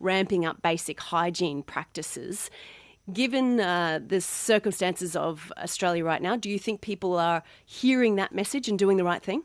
ramping up basic hygiene practices. Given the circumstances of Australia right now, do you think people are hearing that message and doing the right thing?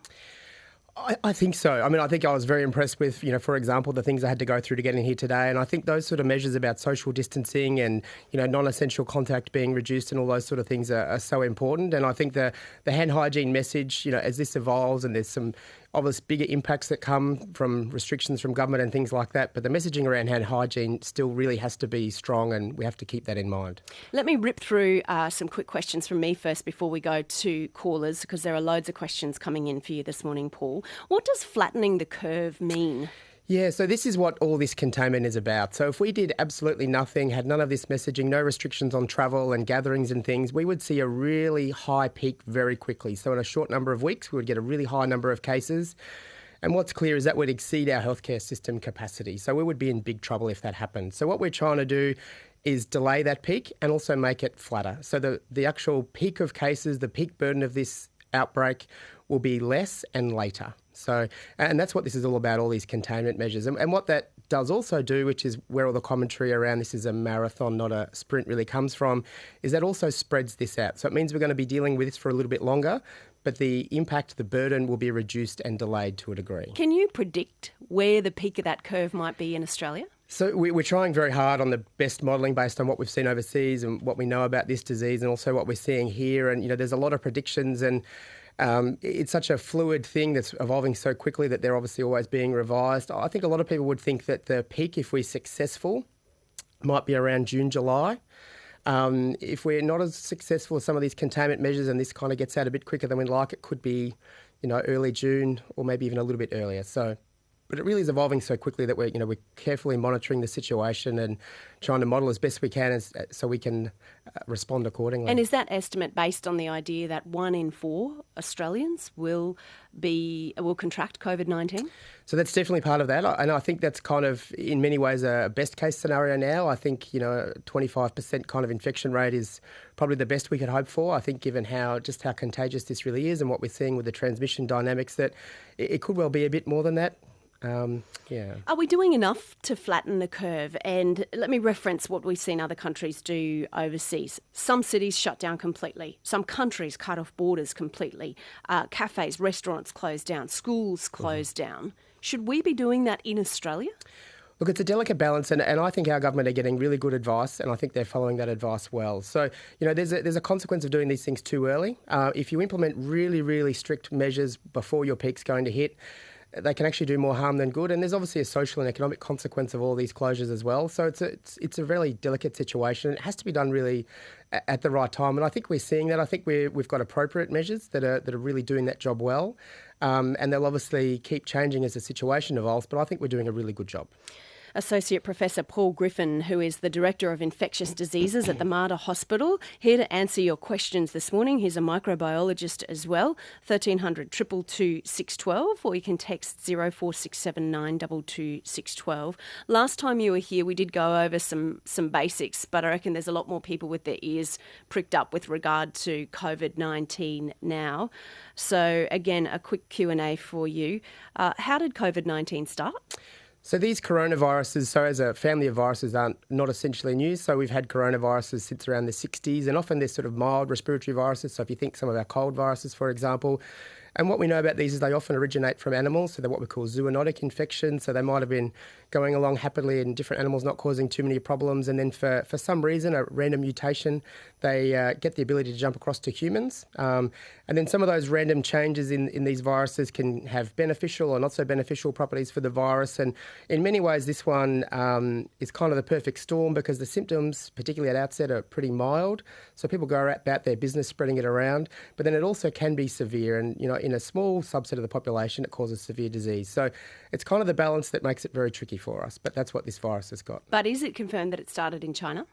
I think so. I mean, I think I was very impressed with, for example, the things I had to go through to get in here today. And I think those sort of measures about social distancing and, non-essential contact being reduced and all those sort of things are so important. And I think the hand hygiene message, as this evolves and there's some obvious bigger impacts that come from restrictions from government and things like that. But the messaging around hand hygiene still really has to be strong, and we have to keep that in mind. Let me rip through some quick questions from me first before we go to callers, because there are loads of questions coming in for you this morning, Paul. What does flattening the curve mean? Yeah, so this is what all this containment is about. So if we did absolutely nothing, had none of this messaging, no restrictions on travel and gatherings and things, we would see a really high peak very quickly. So in a short number of weeks, we would get a really high number of cases. And what's clear is that would exceed our healthcare system capacity. So we would be in big trouble if that happened. So what we're trying to do is delay that peak and also make it flatter. So the actual peak of cases, the peak burden of this outbreak will be less and later. So, and that's what this is all about, all these containment measures. And what that does also do, which is where all the commentary around this is a marathon, not a sprint, really comes from, is that also spreads this out. So it means we're going to be dealing with this for a little bit longer, but the impact, the burden will be reduced and delayed to a degree. Can you predict where the peak of that curve might be in Australia? So we're trying very hard on the best modelling based on what we've seen overseas and what we know about this disease and also what we're seeing here. And, there's a lot of predictions and it's such a fluid thing that's evolving so quickly that they're obviously always being revised. I think a lot of people would think that the peak, if we're successful, might be around June, July. If we're not as successful as some of these containment measures and this kind of gets out a bit quicker than we'd like, it could be, early June or maybe even a little bit earlier. But it really is evolving so quickly that we're carefully monitoring the situation and trying to model as best we can so we can respond accordingly. And is that estimate based on the idea that 1 in 4 Australians will contract COVID-19? So that's definitely part of that. And I think that's kind of, in many ways, a best case scenario now. I think, 25% kind of infection rate is probably the best we could hope for. I think given how contagious this really is and what we're seeing with the transmission dynamics, that it could well be a bit more than that. Are we doing enough to flatten the curve? And let me reference what we've seen other countries do overseas. Some cities shut down completely. Some countries cut off borders completely. Cafes, restaurants closed down. Schools closed down. Should we be doing that in Australia? Look, it's a delicate balance, and I think our government are getting really good advice, and I think they're following that advice well. So, there's a consequence of doing these things too early. If you implement really, really strict measures before your peak's going to hit, they can actually do more harm than good. And there's obviously a social and economic consequence of all these closures as well. So it's a really delicate situation. It has to be done really at the right time. And I think we're seeing that. I think we've got appropriate measures that are really doing that job well. And they'll obviously keep changing as the situation evolves. But I think we're doing a really good job. Associate Professor Paul Griffin, who is the Director of Infectious Diseases at the Mater Hospital, here to answer your questions this morning. He's a microbiologist as well. 1300 222 612, or you can text 0467 222 612. Last time you were here, we did go over some basics, but I reckon there's a lot more people with their ears pricked up with regard to COVID-19 now. So again, a quick Q&A for you. How did COVID-19 start? So these coronaviruses, so as a family of viruses, aren't not essentially new. So we've had coronaviruses since around the 60s, and often they're sort of mild respiratory viruses. So if you think some of our cold viruses, for example, and what we know about these is they often originate from animals, so they're what we call zoonotic infections. So they might have been going along happily in different animals, not causing too many problems. And then for some reason, a random mutation, they get the ability to jump across to humans. And then some of those random changes in these viruses can have beneficial or not so beneficial properties for the virus. And in many ways, this one is kind of the perfect storm because the symptoms, particularly at outset, are pretty mild. So people go about their business spreading it around. But then it also can be severe. And, in a small subset of the population, it causes severe disease. So it's kind of the balance that makes it very tricky for us. But that's what this virus has got. But is it confirmed that it started in China?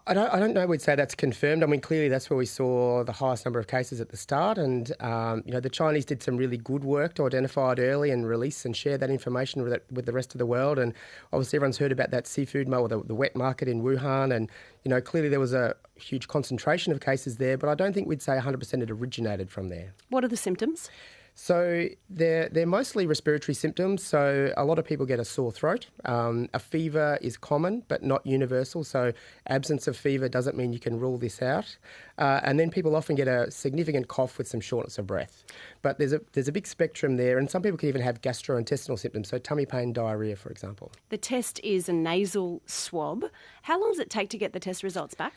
I don't know we'd say that's confirmed. I mean, clearly that's where we saw the highest number of cases at the start. And, the Chinese did some really good work to identify it early and release and share that information with the rest of the world. And obviously everyone's heard about that seafood or the wet market in Wuhan. And, clearly there was a huge concentration of cases there, but I don't think we'd say 100% it originated from there. What are the symptoms? So they're mostly respiratory symptoms. So a lot of people get a sore throat. A fever is common, but not universal. So absence of fever doesn't mean you can rule this out. And then people often get a significant cough with some shortness of breath. But there's a big spectrum there, and some people can even have gastrointestinal symptoms, so tummy pain, diarrhoea, for example. The test is a nasal swab. How long does it take to get the test results back?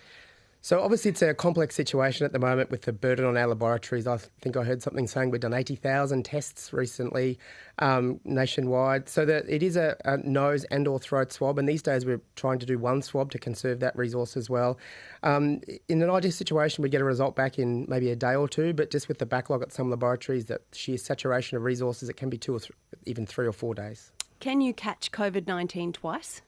So obviously it's a complex situation at the moment with the burden on our laboratories. I think I heard something saying we've done 80,000 tests recently nationwide. So that it is a nose and or throat swab, and these days we're trying to do one swab to conserve that resource as well. In an ideal situation, we get a result back in maybe a day or two, but just with the backlog at some laboratories, that sheer saturation of resources, it can be 2 or even 3 or 4 days. Can you catch COVID-19 twice?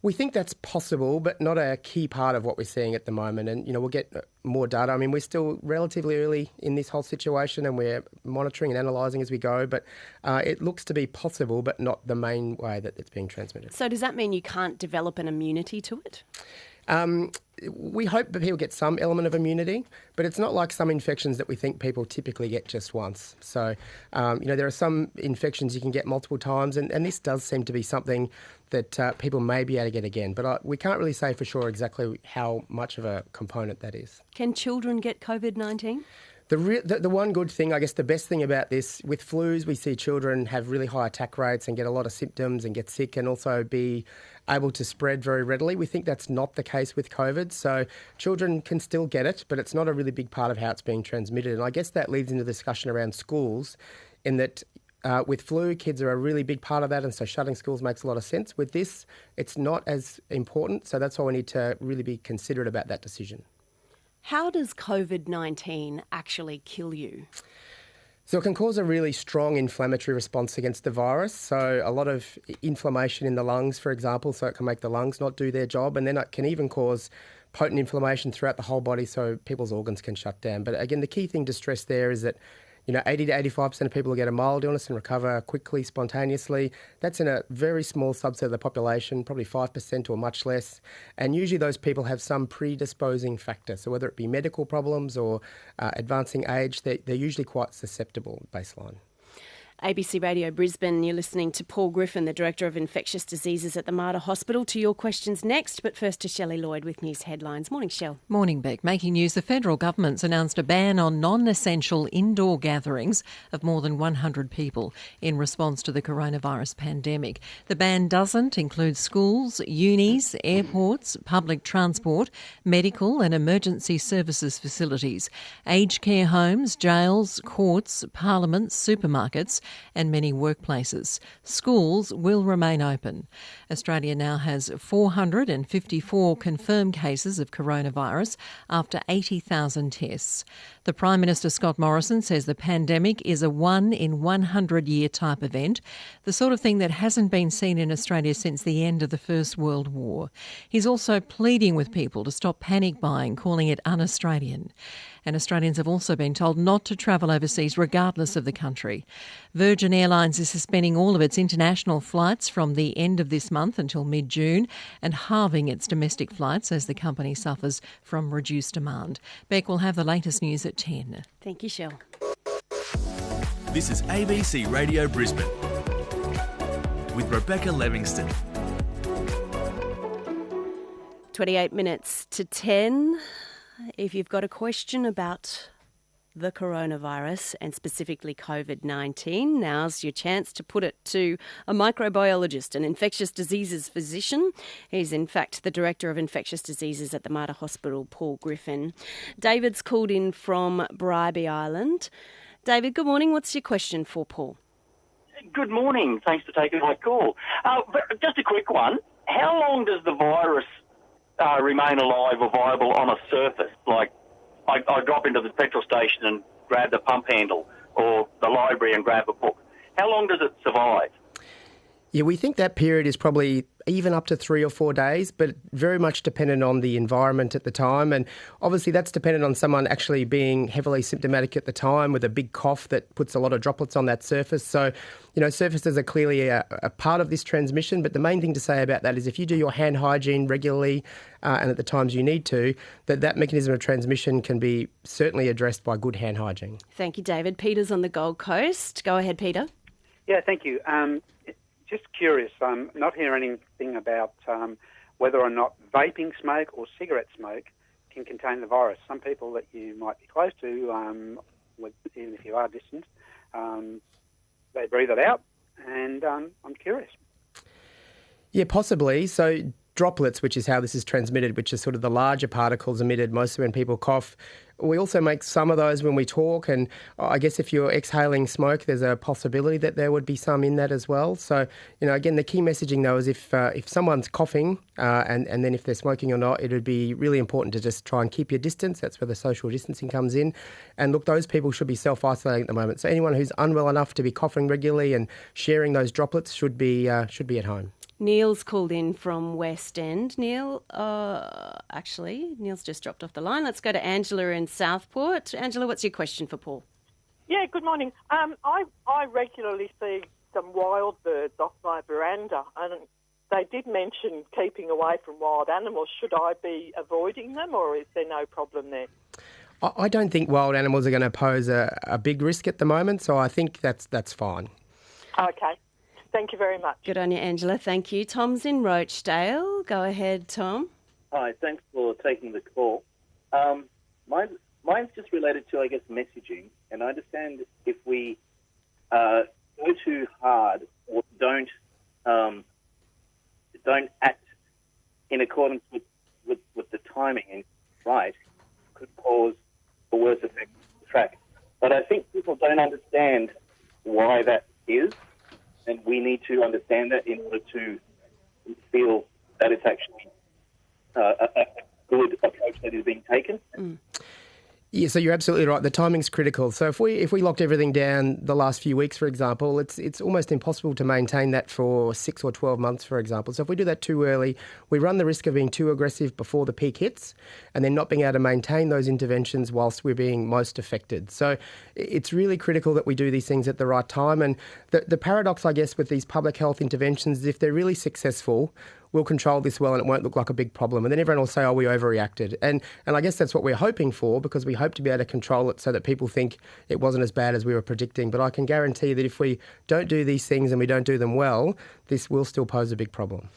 We think that's possible, but not a key part of what we're seeing at the moment. And, we'll get more data. I mean, we're still relatively early in this whole situation and we're monitoring and analysing as we go. But it looks to be possible, but not the main way that it's being transmitted. So does that mean you can't develop an immunity to it? We hope that people get some element of immunity, but it's not like some infections that we think people typically get just once. So, there are some infections you can get multiple times, and this does seem to be something that people may be able to get again. But we can't really say for sure exactly how much of a component that is. Can children get COVID-19? The one good thing, I guess the best thing about this, with flus, we see children have really high attack rates and get a lot of symptoms and get sick and also be able to spread very readily. We think that's not the case with COVID. So children can still get it, but it's not a really big part of how it's being transmitted. And I guess that leads into the discussion around schools in that with flu, kids are a really big part of that, and so shutting schools makes a lot of sense. With this, it's not as important, so that's why we need to really be considerate about that decision. How does COVID-19 actually kill you? So it can cause a really strong inflammatory response against the virus. So a lot of inflammation in the lungs, for example, so it can make the lungs not do their job. And then it can even cause potent inflammation throughout the whole body so people's organs can shut down. But again, the key thing to stress there is that 80 to 85% of people will get a mild illness and recover quickly, spontaneously. That's in a very small subset of the population, probably 5% or much less. And usually those people have some predisposing factor. So whether it be medical problems or advancing age, they're usually quite susceptible baseline. ABC Radio Brisbane, you're listening to Paul Griffin, the Director of Infectious Diseases at the Mater Hospital. To your questions next, but first to Shelley Lloyd with news headlines. Morning, Shell. Morning, Beck. Making news, the federal government's announced a ban on non-essential indoor gatherings of more than 100 people in response to the coronavirus pandemic. The ban doesn't include schools, unis, airports, public transport, medical and emergency services facilities, aged care homes, jails, courts, parliaments, supermarkets and many workplaces. Schools will remain open. Australia now has 454 confirmed cases of coronavirus after 80,000 tests. The Prime Minister, Scott Morrison, says the pandemic is a 1-in-100-year type event, the sort of thing that hasn't been seen in Australia since the end of the First World War. He's also pleading with people to stop panic buying, calling it un-Australian. And Australians have also been told not to travel overseas regardless of the country. Virgin Airlines is suspending all of its international flights from the end of this month until mid-June and halving its domestic flights as the company suffers from reduced demand. Beck will have the latest news at 10. Thank you, Shell. This is ABC Radio Brisbane with Rebecca Livingston. 28 minutes to 10. If you've got a question about the coronavirus and specifically COVID-19, now's your chance to put it to a microbiologist, an infectious diseases physician. He's in fact the Director of Infectious Diseases at the Mater Hospital, Paul Griffin. David's called in from Bribie Island. David, good morning. What's your question for Paul? Good morning. Thanks for taking my call. Just a quick one. How long does the virus remain alive or viable on a surface? Like I drop into the petrol station and grab the pump handle or the library and grab a book. How long does it survive? Yeah, we think that period is probably even up to 3 or 4 days, but very much dependent on the environment at the time. And obviously that's dependent on someone actually being heavily symptomatic at the time with a big cough that puts a lot of droplets on that surface. So, surfaces are clearly a part of this transmission, but the main thing to say about that is if you do your hand hygiene regularly and at the times you need to, that mechanism of transmission can be certainly addressed by good hand hygiene. Thank you, David. Peter's on the Gold Coast. Go ahead, Peter. Yeah, thank you. Just curious, not hearing anything about whether or not vaping smoke or cigarette smoke can contain the virus. Some people that you might be close to, even if you are distant, they breathe it out, and I'm curious. Yeah, possibly. So droplets, which is how this is transmitted, which is sort of the larger particles emitted mostly when people cough. We also make some of those when we talk, and I guess if you're exhaling smoke, there's a possibility that there would be some in that as well. So, again, the key messaging though is if someone's coughing and then if they're smoking or not, it would be really important to just try and keep your distance. That's where the social distancing comes in. And look, those people should be self-isolating at the moment. So anyone who's unwell enough to be coughing regularly and sharing those droplets should be at home. Neil's called in from West End. Neil, Neil's just dropped off the line. Let's go to Angela in Southport. Angela, what's your question for Paul? Yeah, good morning. I regularly see some wild birds off my veranda, and they did mention keeping away from wild animals. Should I be avoiding them, or is there no problem there? I don't think wild animals are going to pose a big risk at the moment, so I think that's fine. Okay. Thank you very much. Good on you, Angela. Thank you. Tom's in Rochdale. Go ahead, Tom. Hi, thanks for taking the call. Mine's just related to, I guess, messaging. And I understand if we go too hard or don't act in accordance with the timing and right, could cause a worse effect on the track. But I think people don't understand why that is. And we need to understand that in order to feel that it's actually a good approach that is being taken. Yeah, so you're absolutely right. The timing's critical. So if we locked everything down the last few weeks, for example, it's almost impossible to maintain that for 6 or 12 months, for example. So if we do that too early, we run the risk of being too aggressive before the peak hits and then not being able to maintain those interventions whilst we're being most affected. So it's really critical that we do these things at the right time. And the paradox, I guess, with these public health interventions is if they're really successful, we'll control this well and it won't look like a big problem. And then everyone will say, oh, we overreacted. And I guess that's what we're hoping for, because we hope to be able to control it so that people think it wasn't as bad as we were predicting. But I can guarantee that if we don't do these things and we don't do them well, this will still pose a big problem.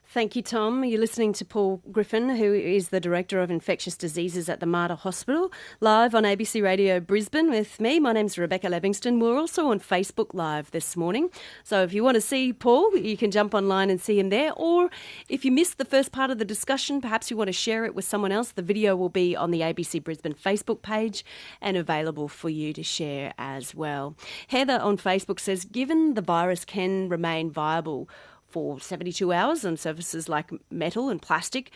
Thank you, Tom. You're listening to Paul Griffin, who is the Director of Infectious Diseases at the Mater Hospital, live on ABC Radio Brisbane with me. My name's Rebecca Livingston. We're also on Facebook Live this morning. So if you want to see Paul, you can jump online and see him there. Or if you missed the first part of the discussion, perhaps you want to share it with someone else, the video will be on the ABC Brisbane Facebook page and available for you to share as well. Heather on Facebook says, given the virus can remain viable for 72 hours on surfaces like metal and plastic,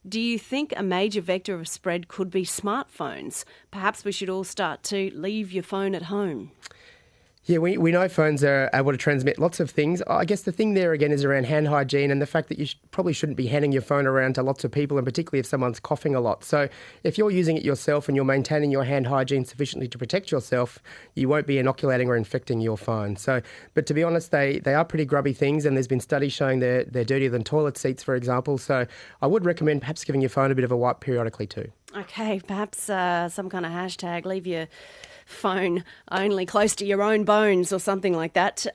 do you think a major vector of spread could be smartphones? Perhaps we should all start to leave your phone at home. Yeah, we know phones are able to transmit lots of things. I guess the thing there again is around hand hygiene and the fact that you probably shouldn't be handing your phone around to lots of people, and particularly if someone's coughing a lot. So if you're using it yourself and you're maintaining your hand hygiene sufficiently to protect yourself, you won't be inoculating or infecting your phone. So, but to be honest, they are pretty grubby things, and there's been studies showing they're dirtier than toilet seats, for example. So I would recommend perhaps giving your phone a bit of a wipe periodically too. Okay, perhaps some kind of hashtag, leave your phone only close to your own bones or something like that.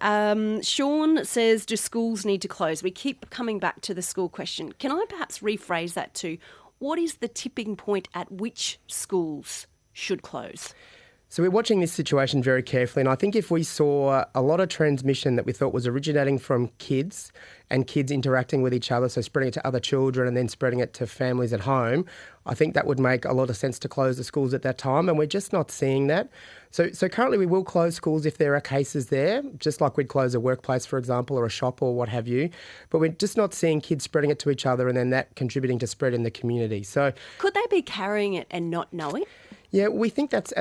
Sean says, do schools need to close? We keep coming back to the school question. Can I perhaps rephrase that to, what is the tipping point at which schools should close? So we're watching this situation very carefully, and I think if we saw a lot of transmission that we thought was originating from kids and kids interacting with each other, so spreading it to other children and then spreading it to families at home, I think that would make a lot of sense to close the schools at that time, and we're just not seeing that. So currently we will close schools if there are cases there, just like we'd close a workplace, for example, or a shop or what have you, but we're just not seeing kids spreading it to each other and then that contributing to spread in the community. So could they be carrying it and not know it? Yeah, we think that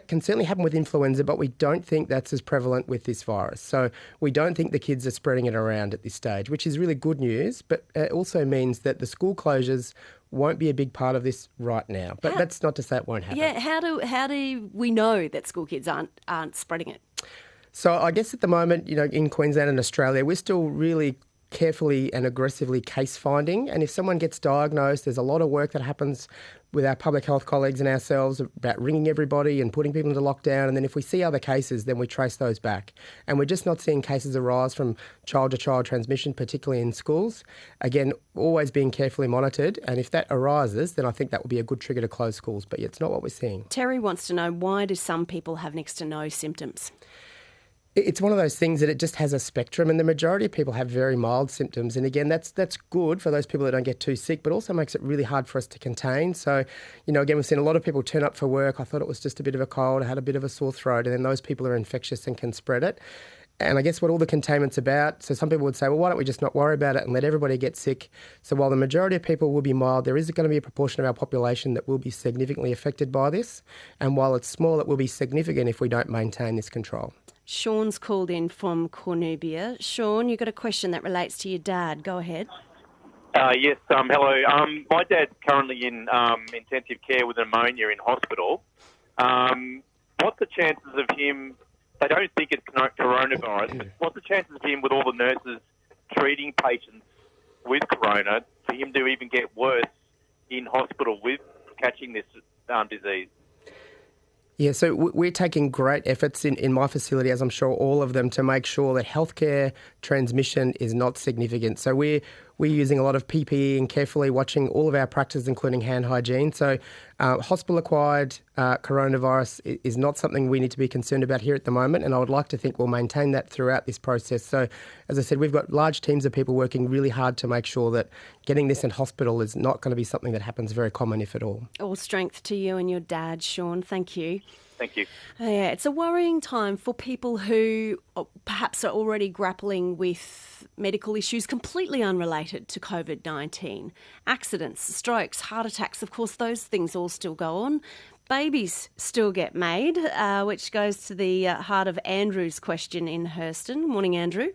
can certainly happen with influenza, but we don't think that's as prevalent with this virus. So we don't think the kids are spreading it around at this stage, which is really good news, but it also means that the school closures won't be a big part of this right now. But that's not to say it won't happen. Yeah, how do we know that school kids aren't spreading it? So I guess at the moment, in Queensland and Australia, we're still really carefully and aggressively case finding. And if someone gets diagnosed, there's a lot of work that happens with our public health colleagues and ourselves about ringing everybody and putting people into lockdown. And then if we see other cases, then we trace those back. And we're just not seeing cases arise from child-to-child transmission, particularly in schools. Again, always being carefully monitored. And if that arises, then I think that would be a good trigger to close schools. But it's not what we're seeing. Terry wants to know, why do some people have next to no symptoms? It's one of those things that it just has a spectrum, and the majority of people have very mild symptoms. And again, that's good for those people that don't get too sick, but also makes it really hard for us to contain. So, again, we've seen a lot of people turn up for work. I thought it was just a bit of a cold, I had a bit of a sore throat, and then those people are infectious and can spread it. And I guess what all the containment's about, so some people would say, well, why don't we just not worry about it and let everybody get sick? So while the majority of people will be mild, there is going to be a proportion of our population that will be significantly affected by this. And while it's small, it will be significant if we don't maintain this control. Sean's called in from Cornubia. Sean, you've got a question that relates to your dad. Go ahead. Yes, hello. My dad's currently in intensive care with pneumonia in hospital. What's the chances of him, they don't think it's coronavirus, but what's the chances of him with all the nurses treating patients with corona for him to even get worse in hospital with catching this disease? Yeah, so we're taking great efforts in my facility, as I'm sure all of them, to make sure that healthcare transmission is not significant. So we're using a lot of PPE and carefully watching all of our practices, including hand hygiene. So hospital-acquired coronavirus is not something we need to be concerned about here at the moment, and I would like to think we'll maintain that throughout this process. So, as I said, we've got large teams of people working really hard to make sure that getting this in hospital is not going to be something that happens very common, if at all. All strength to you and your dad, Sean. Thank you. Thank you. Yeah, it's a worrying time for people who perhaps are already grappling with medical issues completely unrelated to COVID-19. Accidents, strokes, heart attacks, of course, those things all still go on. Babies still get made, which goes to the heart of Andrew's question in Hurston. Morning, Andrew.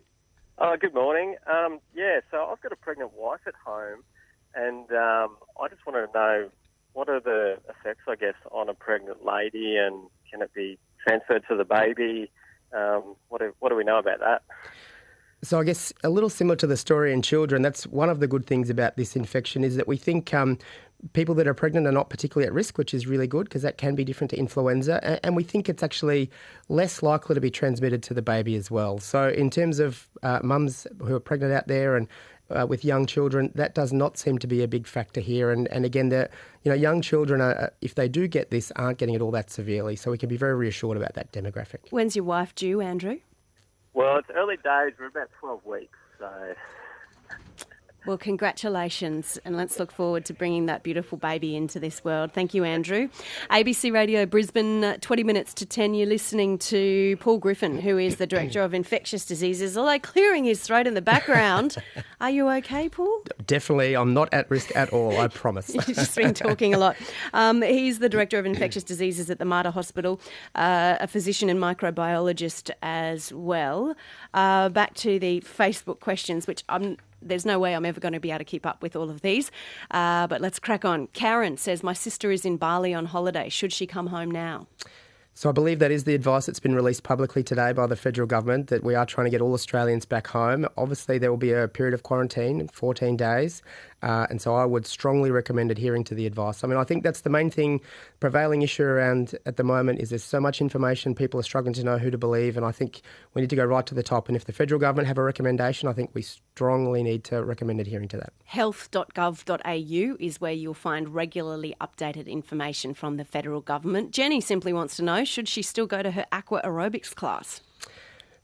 Good morning. So I've got a pregnant wife at home, and I just wanted to know, what are the effects, I guess, on a pregnant lady, and can it be transferred to the baby? What do we know about that? So I guess a little similar to the story in children, that's one of the good things about this infection, is that we think people that are pregnant are not particularly at risk, which is really good because that can be different to influenza. And we think it's actually less likely to be transmitted to the baby as well. So in terms of mums who are pregnant out there and with young children, that does not seem to be a big factor here. And again, young children, if they do get this, aren't getting it all that severely. So we can be very reassured about that demographic. When's your wife due, Andrew? Well, it's early days. We're about 12 weeks, so... Well, congratulations, and let's look forward to bringing that beautiful baby into this world. Thank you, Andrew. ABC Radio Brisbane, 20 minutes to 10. You're listening to Paul Griffin, who is the Director of Infectious Diseases, although clearing his throat in the background. Are you okay, Paul? Definitely. I'm not at risk at all, I promise. You've just been talking a lot. He's the Director of Infectious Diseases at the Mater Hospital, a physician and microbiologist as well. Back to the Facebook questions, which there's no way I'm ever going to be able to keep up with all of these. But let's crack on. Karen says, my sister is in Bali on holiday. Should she come home now? So I believe that is the advice that's been released publicly today by the federal government, that we are trying to get all Australians back home. Obviously, there will be a period of quarantine, 14 days. And so I would strongly recommend adhering to the advice. I mean, I think that's the main thing, prevailing issue around at the moment is there's so much information, people are struggling to know who to believe, and I think we need to go right to the top. And if the federal government have a recommendation, I think we strongly need to recommend adhering to that. Health.gov.au is where you'll find regularly updated information from the federal government. Jenny simply wants to know, should she still go to her aqua aerobics class?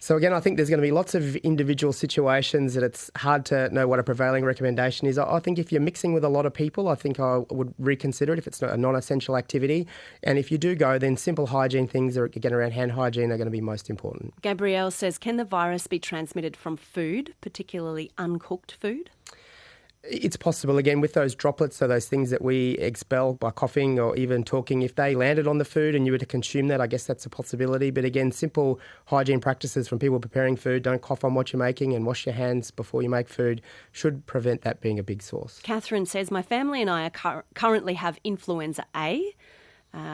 So again, I think there's going to be lots of individual situations that it's hard to know what a prevailing recommendation is. I think if you're mixing with a lot of people, I think I would reconsider it if it's not a non-essential activity. And if you do go, then simple hygiene things, again, around hand hygiene, are going to be most important. Gabrielle says, can the virus be transmitted from food, particularly uncooked food? It's possible, again, with those droplets, so those things that we expel by coughing or even talking, if they landed on the food and you were to consume that, I guess that's a possibility. But again, simple hygiene practices from people preparing food, don't cough on what you're making and wash your hands before you make food, should prevent that being a big source. Catherine says, my family and I currently have influenza A.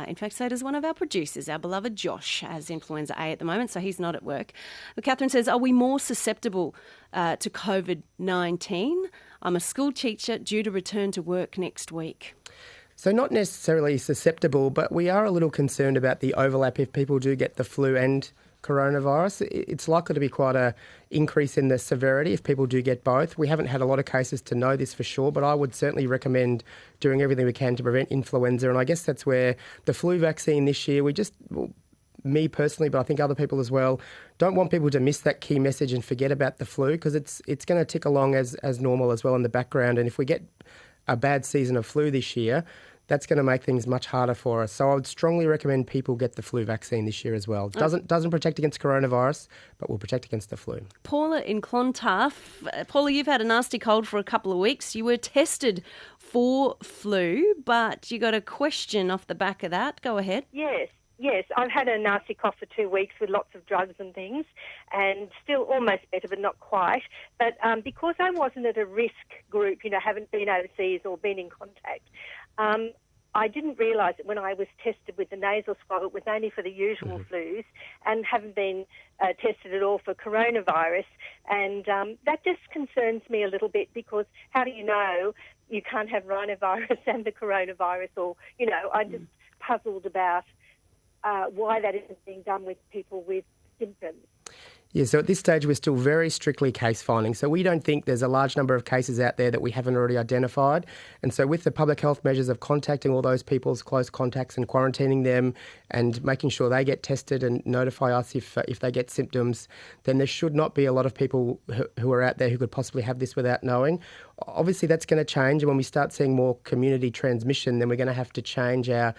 In fact, so does one of our producers, our beloved Josh, has influenza A at the moment, so he's not at work. But Catherine says, are we more susceptible to COVID-19? I'm a school teacher due to return to work next week. So not necessarily susceptible, but we are a little concerned about the overlap if people do get the flu and coronavirus. It's likely to be quite an increase in the severity if people do get both. We haven't had a lot of cases to know this for sure, but I would certainly recommend doing everything we can to prevent influenza. And I guess that's where the flu vaccine this year, me personally, but I think other people as well, don't want people to miss that key message and forget about the flu, because it's going to tick along as normal as well in the background. And if we get a bad season of flu this year, that's going to make things much harder for us. So I would strongly recommend people get the flu vaccine this year as well. It doesn't protect against coronavirus, but will protect against the flu. Paula in Clontarf. Paula, you've had a nasty cold for a couple of weeks. You were tested for flu, but you got a question off the back of that. Go ahead. Yes, I've had a nasty cough for 2 weeks with lots of drugs and things, and still almost better, but not quite. But because I wasn't at a risk group, haven't been overseas or been in contact, I didn't realise that when I was tested with the nasal swab, it was only for the usual flus, and haven't been tested at all for coronavirus. And that just concerns me a little bit, because how do you know you can't have rhinovirus and the coronavirus? Or, I'm just puzzled about why that isn't being done with people with symptoms. Yeah, so at this stage we're still very strictly case finding. So we don't think there's a large number of cases out there that we haven't already identified. And so with the public health measures of contacting all those people's close contacts and quarantining them and making sure they get tested and notify us if they get symptoms, then there should not be a lot of people who are out there who could possibly have this without knowing. Obviously that's going to change, and when we start seeing more community transmission, then we're going to have to change our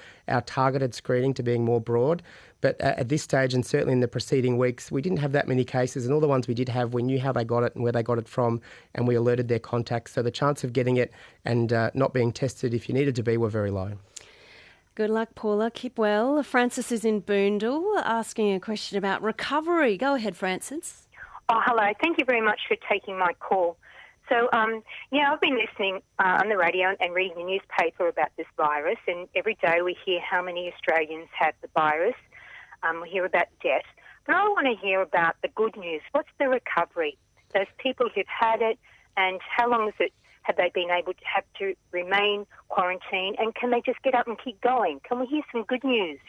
targeted screening to being more broad. But at this stage, and certainly in the preceding weeks, we didn't have that many cases, and all the ones we did have, we knew how they got it and where they got it from, and we alerted their contacts. So the chance of getting it and not being tested if you needed to be were very low. Good luck, Paula. Keep well. Francis is in Boondall asking a question about recovery. Go ahead, Francis. Oh, hello. Thank you very much for taking my call. So, I've been listening on the radio and reading the newspaper about this virus, and every day we hear how many Australians have the virus. We hear about death. But I want to hear about the good news. What's the recovery? Those people who've had it, and how long have they been able to have to remain quarantined, and can they just get up and keep going? Can we hear some good news,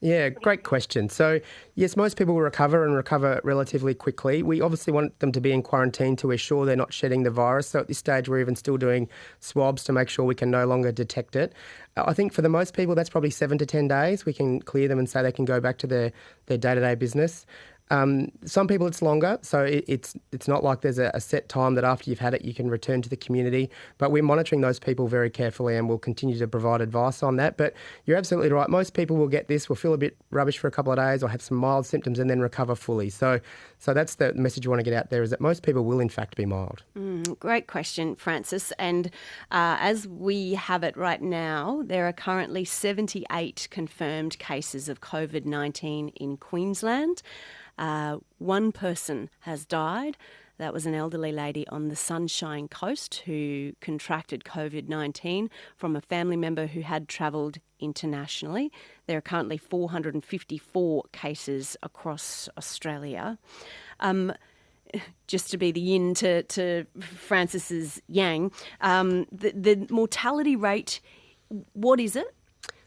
Yeah, great question. So, yes, most people will recover and recover relatively quickly. We obviously want them to be in quarantine to ensure they're not shedding the virus. So at this stage, we're even still doing swabs to make sure we can no longer detect it. I think for the most people, that's probably 7 to 10 days. We can clear them and say they can go back to their day-to-day business. Some people it's longer, so it's not like there's a set time that after you've had it you can return to the community, but we're monitoring those people very carefully and we'll continue to provide advice on that. But you're absolutely right, most people will get this, will feel a bit rubbish for a couple of days or have some mild symptoms and then recover fully. So that's the message you want to get out there, is that most people will in fact be mild. Great question, Francis. And as we have it right now, there are currently 78 confirmed cases of COVID-19 in Queensland. One person has died. That was an elderly lady on the Sunshine Coast who contracted COVID-19 from a family member who had travelled internationally. There are currently 454 cases across Australia. Just to be the yin to Francis's yang, the mortality rate, what is it?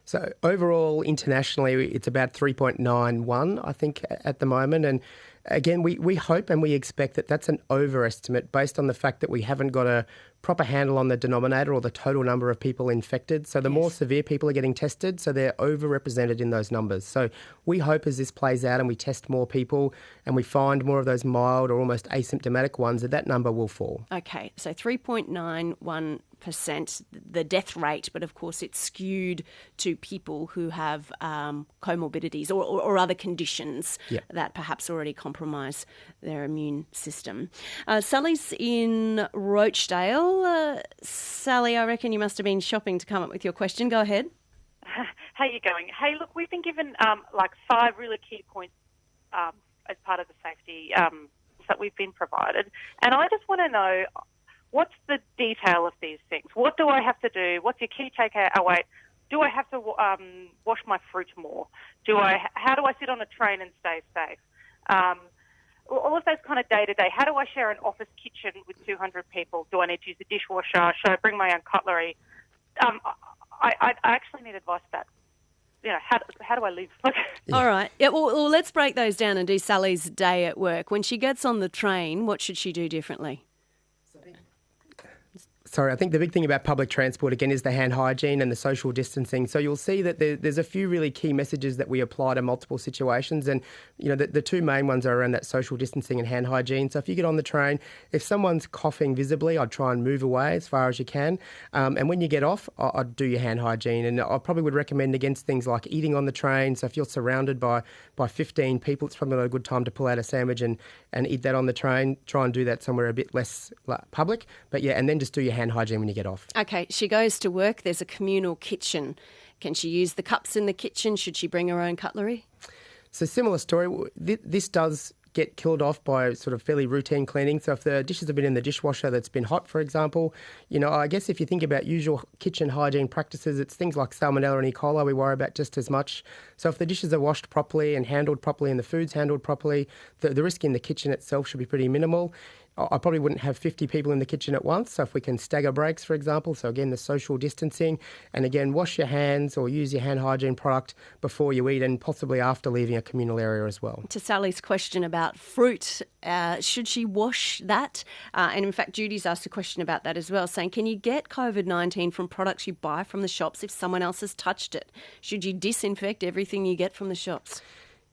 So overall, internationally, it's about 3.91, I think, at the moment. And again, we hope and we expect that that's an overestimate based on the fact that we haven't got a proper handle on the denominator or the total number of people infected. So the more severe people are getting tested, so they're overrepresented in those numbers. So we hope as this plays out and we test more people and we find more of those mild or almost asymptomatic ones, that number will fall. Okay, so 3.91 1%, the death rate, but of course it's skewed to people who have comorbidities or other conditions that perhaps already compromise their immune system. Sally's in Rochdale. Sally, I reckon you must have been shopping to come up with your question. Go ahead. How are you going? Hey, look, we've been given 5 really key points as part of the safety that we've been provided, and I just want to know what's the detail of these things. What do I have to do? What's your key takeaway? Do I have to wash my fruit more? How do I sit on a train and stay safe? All of those kind of day-to-day. How do I share an office kitchen with 200 people? Do I need to use a dishwasher? Should I bring my own cutlery? I actually need advice about, how do I live? All right. Yeah, well, let's break those down and do Sally's day at work. When she gets on the train, what should she do differently? Sorry, I think the big thing about public transport, again, is the hand hygiene and the social distancing. So you'll see that there's a few really key messages that we apply to multiple situations. And, the two main ones are around that social distancing and hand hygiene. So if you get on the train, if someone's coughing visibly, I'd try and move away as far as you can. And when you get off, I'd do your hand hygiene. And I probably would recommend against things like eating on the train. So if you're surrounded by 15 people, it's probably not a good time to pull out a sandwich and eat that on the train. Try and do that somewhere a bit less public. But and then just do your hand hygiene when you get off. Okay, she goes to work. There's a communal kitchen. Can she use the cups in the kitchen? Should she bring her own cutlery? So similar story. This does get killed off by sort of fairly routine cleaning. So if the dishes have been in the dishwasher that's been hot, for example, I guess if you think about usual kitchen hygiene practices, it's things like salmonella and E. coli we worry about just as much. So if the dishes are washed properly and handled properly and the food's handled properly, the risk in the kitchen itself should be pretty minimal. I probably wouldn't have 50 people in the kitchen at once. So if we can stagger breaks, for example, so again, the social distancing, and again, wash your hands or use your hand hygiene product before you eat and possibly after leaving a communal area as well. To Sally's question about fruit, should she wash that? And in fact, Judy's asked a question about that as well, saying, can you get COVID-19 from products you buy from the shops if someone else has touched it? Should you disinfect everything you get from the shops?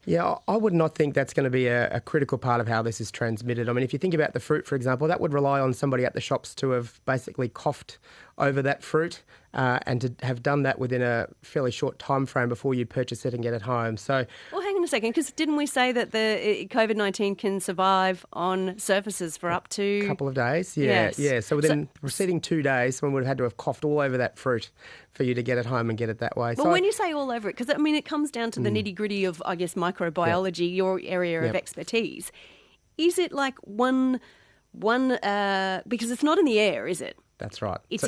Yeah, I would not think that's going to be a critical part of how this is transmitted. I mean, if you think about the fruit, for example, that would rely on somebody at the shops to have basically coughed over that fruit and to have done that within a fairly short time frame before you purchase it and get it home. So, well, hang on a second, because didn't we say that the COVID-19 can survive on surfaces for up to a couple of days? Yes. Yeah. So within the preceding 2 days, someone would have had to have coughed all over that fruit for you to get it home and get it that way. Well, when you say all over it, because I mean it comes down to the nitty-gritty of, I guess, microbiology, your area of expertise. Is it like one because it's not in the air, is it? That's right. It's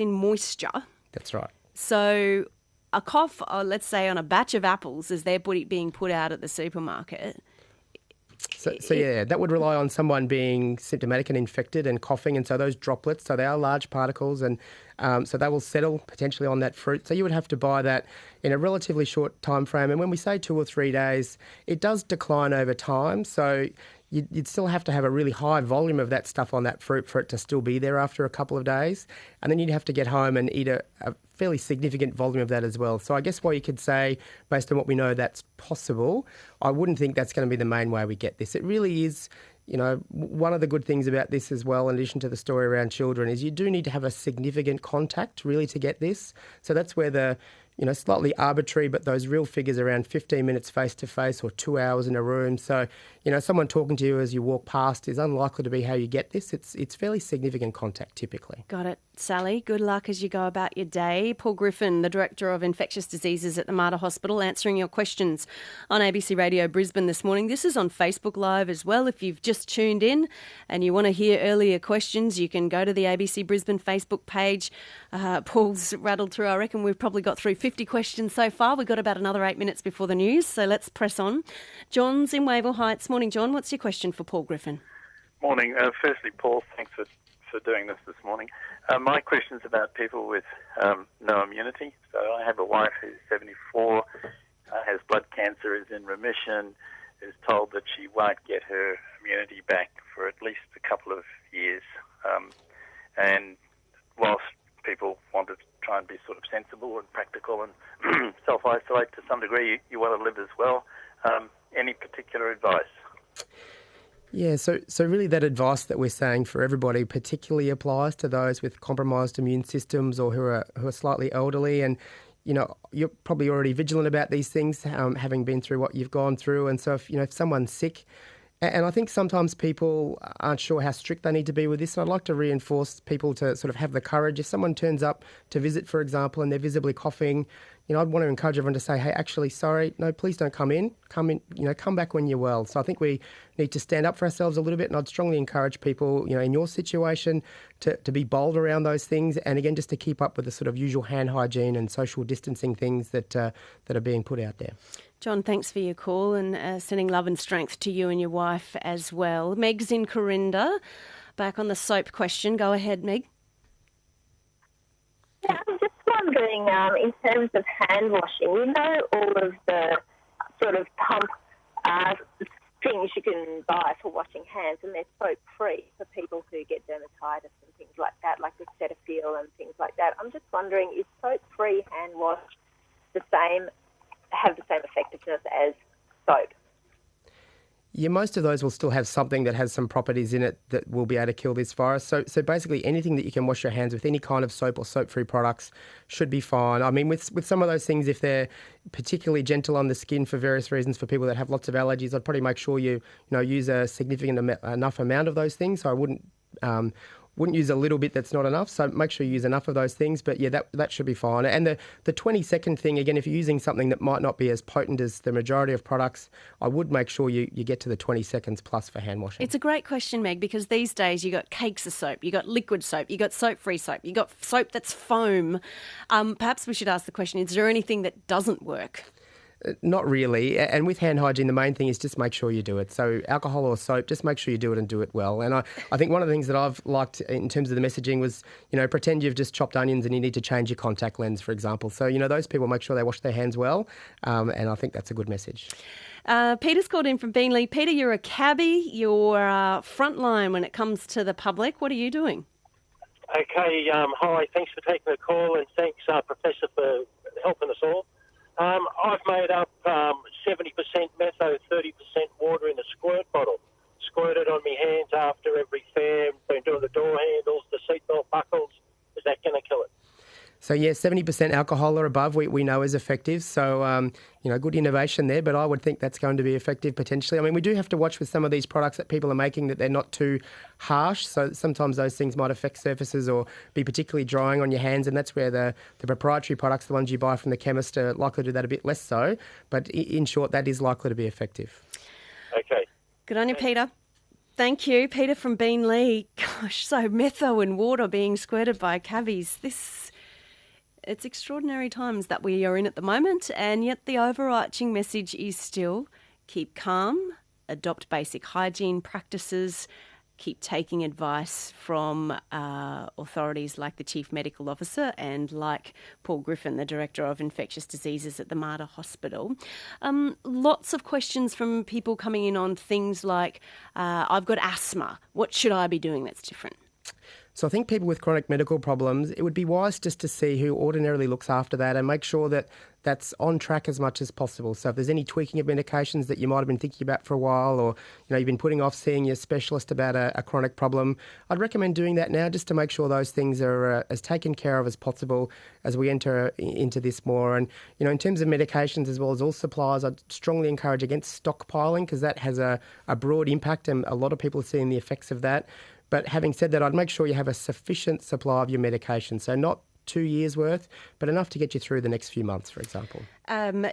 in moisture. That's right. So a cough, let's say on a batch of apples as they're being put out at the supermarket. So that would rely on someone being symptomatic and infected and coughing, and so those droplets, so they are large particles, and so they will settle potentially on that fruit. So you would have to buy that in a relatively short time frame, and when we say 2 or 3 days, it does decline over time. So you'd still have to have a really high volume of that stuff on that fruit for it to still be there after a couple of days. And then you'd have to get home and eat a fairly significant volume of that as well. So I guess what you could say, based on what we know that's possible, I wouldn't think that's going to be the main way we get this. It really is, one of the good things about this as well, in addition to the story around children, is you do need to have a significant contact really to get this. So that's where the slightly arbitrary, but those real figures around 15 minutes face-to-face or 2 hours in a room. So, someone talking to you as you walk past is unlikely to be how you get this. It's fairly significant contact typically. Got it. Sally, good luck as you go about your day. Paul Griffin, the Director of Infectious Diseases at the Mater Hospital, answering your questions on ABC Radio Brisbane this morning. This is on Facebook Live as well. If you've just tuned in and you want to hear earlier questions, you can go to the ABC Brisbane Facebook page. Paul's rattled through, I reckon we've probably got through 50 questions so far. We've got about another 8 minutes before the news, so let's press on. John's in Wavell Heights. Morning, John. What's your question for Paul Griffin? Morning. Firstly, Paul, thanks for doing this morning. My question is about people with no immunity. So I have a wife who's 74, has blood cancer, is in remission, is told that she won't get her immunity back for at least a couple of years. And whilst people want to try and be sort of sensible and practical and self-isolate to some degree, you want to live as well. Any particular advice? Yeah, so really that advice that we're saying for everybody particularly applies to those with compromised immune systems or who are slightly elderly. And you're probably already vigilant about these things, having been through what you've gone through. And so if someone's sick, and I think sometimes people aren't sure how strict they need to be with this. And I'd like to reinforce people to sort of have the courage. If someone turns up to visit, for example, and they're visibly coughing, I'd want to encourage everyone to say, hey, actually, sorry, no, please don't come in. Come back when you're well. So I think we need to stand up for ourselves a little bit. And I'd strongly encourage people, in your situation to be bold around those things. And again, just to keep up with the sort of usual hand hygiene and social distancing things that are being put out there. John, thanks for your call and sending love and strength to you and your wife as well. Meg's in Corinda. Back on the soap question. Go ahead, Meg. Yeah, I'm just wondering, in terms of hand washing, all of the sort of pump things you can buy for washing hands, and they're soap-free for people who get dermatitis and things like that, like with Cetaphil and things like that. I'm just wondering, is soap-free hand wash have the same effectiveness as soap? Yeah, most of those will still have something that has some properties in it that will be able to kill this virus. So basically anything that you can wash your hands with, any kind of soap or soap-free products should be fine. I mean, with some of those things, if they're particularly gentle on the skin for various reasons, for people that have lots of allergies, I'd probably make sure you use a significant enough amount of those things. So I wouldn't use a little bit that's not enough. So make sure you use enough of those things. But yeah, that should be fine. And the 20-second thing, again, if you're using something that might not be as potent as the majority of products, I would make sure you get to the 20 seconds plus for hand washing. It's a great question, Meg, because these days you got cakes of soap, you got liquid soap, you got soap-free soap, you got soap that's foam. Perhaps we should ask the question, is there anything that doesn't work? Not really. And with hand hygiene, the main thing is just make sure you do it. So alcohol or soap, just make sure you do it and do it well. And I think one of the things that I've liked in terms of the messaging was, pretend you've just chopped onions and you need to change your contact lens, for example. So, those people make sure they wash their hands well. And I think that's a good message. Peter's called in from Beenleigh. Peter, you're a cabbie. You're frontline when it comes to the public. What are you doing? Okay. Hi. Thanks for taking the call, and thanks, Professor, for helping us all. I've made up 70% metho, 30% water in a squirt bottle. Squirted on my hands after every fare, been doing the door handles, the seatbelt buckles. Is that going to kill it? So, yeah, 70% alcohol or above we know is effective. So, good innovation there, but I would think that's going to be effective potentially. I mean, we do have to watch with some of these products that people are making that they're not too harsh. So sometimes those things might affect surfaces or be particularly drying on your hands, and that's where the proprietary products, the ones you buy from the chemist, are likely to do that a bit less so. But in short, that is likely to be effective. Okay. Good on you, Peter. Thank you. Peter from Beenleigh. Gosh, so metho and water being squirted by cabbies. It's extraordinary times that we are in at the moment, and yet the overarching message is still keep calm, adopt basic hygiene practices, keep taking advice from authorities like the Chief Medical Officer and like Paul Griffin, the Director of Infectious Diseases at the Mater Hospital. Lots of questions from people coming in on things like, I've got asthma. What should I be doing that's different? So I think people with chronic medical problems, it would be wise just to see who ordinarily looks after that and make sure that that's on track as much as possible. So if there's any tweaking of medications that you might have been thinking about for a while, or you've been putting off seeing your specialist about a chronic problem, I'd recommend doing that now just to make sure those things are as taken care of as possible as we enter into this more. And in terms of medications as well as all supplies, I'd strongly encourage against stockpiling, because that has a broad impact and a lot of people are seeing the effects of that. But having said that, I'd make sure you have a sufficient supply of your medication. So not 2 years' worth, but enough to get you through the next few months, for example.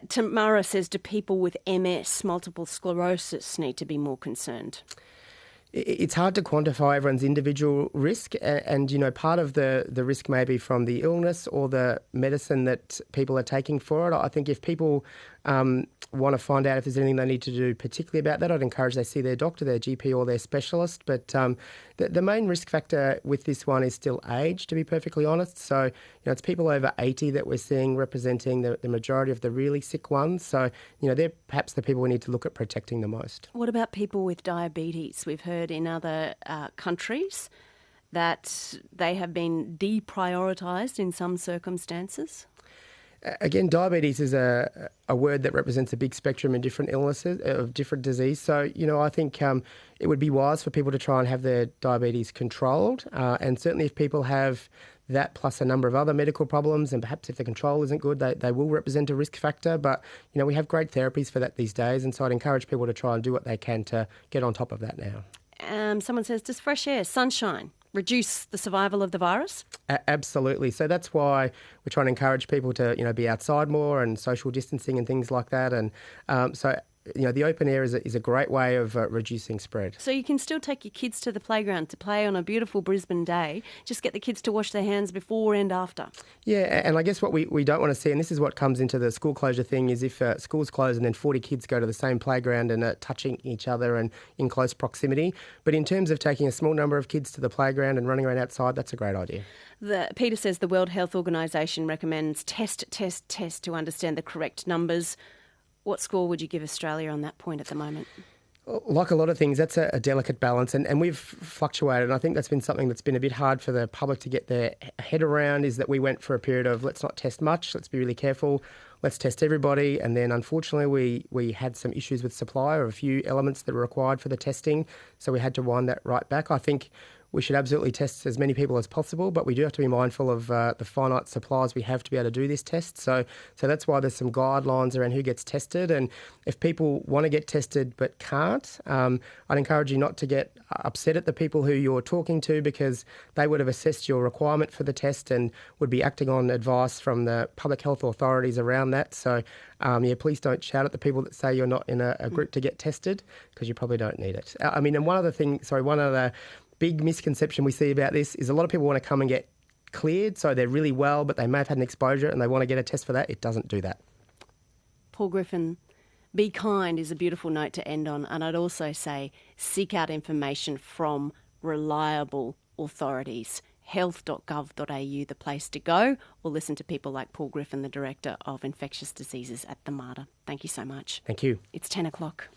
Tamara says, do people with MS, multiple sclerosis, need to be more concerned? It's hard to quantify everyone's individual risk, and part of the risk may be from the illness or the medicine that people are taking for it. I think if people want to find out if there's anything they need to do particularly about that, I'd encourage they see their doctor, their GP or their specialist. But the main risk factor with this one is still age, to be perfectly honest. So it's people over 80 that we're seeing representing the majority of the really sick ones. So they're perhaps the people we need to look at protecting the most. What about people with diabetes? We've heard in other countries that they have been deprioritised in some circumstances. Again, diabetes is a word that represents a big spectrum in different illnesses, of different disease. So, I think it would be wise for people to try and have their diabetes controlled. And certainly if people have that plus a number of other medical problems, and perhaps if the control isn't good, they will represent a risk factor. But, we have great therapies for that these days. And so I'd encourage people to try and do what they can to get on top of that now. Someone says, does fresh air, sunshine, reduce the survival of the virus? Absolutely. So that's why we're trying to encourage people to, be outside more and social distancing and things like that. And the open air is a great way of reducing spread. So you can still take your kids to the playground to play on a beautiful Brisbane day. Just get the kids to wash their hands before and after. Yeah, and I guess what we don't want to see, and this is what comes into the school closure thing, is if schools close and then 40 kids go to the same playground and are touching each other and in close proximity. But in terms of taking a small number of kids to the playground and running around outside, that's a great idea. Peter says the World Health Organisation recommends test to understand the correct numbers. What score would you give Australia on that point at the moment? Like a lot of things, that's a delicate balance, and we've fluctuated. And I think that's been something that's been a bit hard for the public to get their head around, is that we went for a period of let's not test much, let's be really careful, let's test everybody. And then unfortunately we had some issues with supply of a few elements that were required for the testing, so we had to wind that right back. I think we should absolutely test as many people as possible, but we do have to be mindful of the finite supplies we have to be able to do this test. So that's why there's some guidelines around who gets tested. And if people want to get tested but can't, I'd encourage you not to get upset at the people who you're talking to, because they would have assessed your requirement for the test and would be acting on advice from the public health authorities around that. So, please don't shout at the people that say you're not in a group to get tested, because you probably don't need it. And one other big misconception we see about this is a lot of people want to come and get cleared, so they're really well, but they may have had an exposure and they want to get a test for that. It doesn't do that. Paul Griffin, be kind is a beautiful note to end on, and I'd also say seek out information from reliable authorities. Health.gov.au, the place to go, or listen to people like Paul Griffin, the Director of Infectious Diseases at the Mater. Thank you so much. Thank you. It's 10 o'clock.